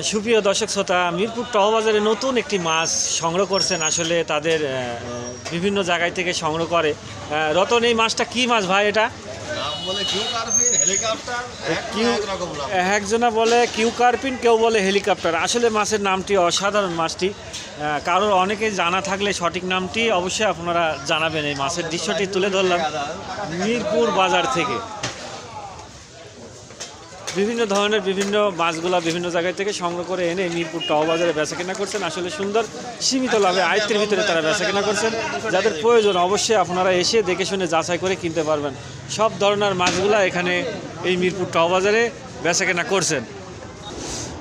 সুপ্রিয় দর্শক শ্রোতা, মিরপুর টহবাজারে নতুন একটি মাছ সংগ্রহ করছেন। আসলে তাদের বিভিন্ন জায়গায় থেকে সংগ্রহ করে। রতন, এই মাছটা কি মাছ ভাই? এটা একজনা বলে কিউকারপিন, কেউ বলে হেলিকপ্টার। আসলে মাছের নামটি অসাধারণ। মাছটি কারোর অনেকে জানা থাকলে সঠিক নামটি অবশ্যই আপনারা জানাবেন। এই মাছের দৃশ্যটি তুলে ধরলাম মিরপুর বাজার থেকে। বিভিন্ন ধরনের বিভিন্ন মাছগুলা বিভিন্ন জায়গায় থেকে সংগ্রহ করে এনে মিরপুর টহবাজারে বেচাকেনা করছেন। আসলে সুন্দর সীমিত লাভে আয়ত্তের ভিতরে তারা বেচাকেনা করছেন। যাদের প্রয়োজন অবশ্যই আপনারা এসে দেখে শুনে যাচাই করে কিনতে পারবেন। সব ধরনের মাছগুলা এখানে এই মিরপুর টহবাজারে বেচাকেনা করছেন।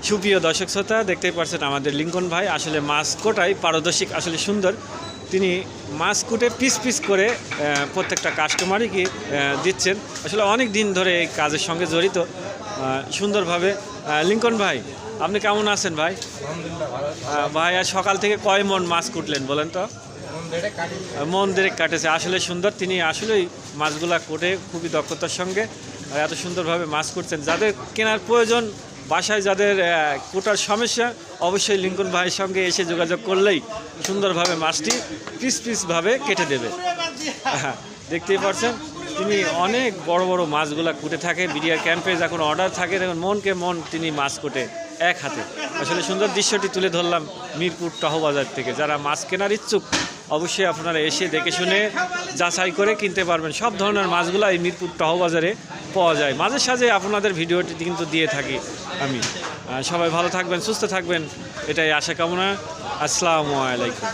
সুপ্রিয় দর্শক শ্রোতা, দেখতেই পাচ্ছেন আমাদের লিঙ্কন ভাই আসলে মাছ কোটায় পারদর্শিক, আসলে সুন্দর। তিনি মাছ কুটে পিস পিস করে প্রত্যেকটা কাস্টমারই দিচ্ছেন। আসলে অনেক দিন ধরে এই কাজের সঙ্গে জড়িত সুন্দরভাবে। লিঙ্কন ভাই, আপনি কেমন আছেন ভাই? ভাই আর সকাল থেকে কয় মন মাছ কুটলেন বলেন তো? মন দেড়েক কাটেছে। আসলে সুন্দর, তিনি আসলেই মাছগুলা কুটে খুবই দক্ষতার সঙ্গে এত সুন্দরভাবে মাছ কুটছেন। যাদের কেনার প্রয়োজন, বাসায় যাদের কুটার সমস্যা, অবশ্যই লিঙ্কন ভাইয়ের সঙ্গে এসে যোগাযোগ করলেই সুন্দরভাবে মাছটি পিস পিসভাবে কেটে দেবে। দেখতেই পাচ্ছেন তিনি অনেক বড় বড় মাছগুলা কুটে থাকে। বিডিআর ক্যাম্পে যখন অর্ডার থাকে তখন মনকে মন তিনি মাছ কুটে এক হাতে। আসলে সুন্দর দৃশ্যটি তুলে ধরলাম মিরপুর টহবাজার থেকে। যারা মাছ কেনার ইচ্ছুক অবশ্যই আপনারা এসে দেখে শুনে যাচাই করে কিনতে পারবেন। সব ধরনের মাছগুলো এই মিরপুর টহবাজারে পাওয়া যায়। মাঝে সাঝে আপনাদের ভিডিওটি কিন্তু দিয়ে থাকি আমি। সবাই ভালো থাকবেন, সুস্থ থাকবেন, এটাই আশা কামনা। আসসালামু আলাইকুম।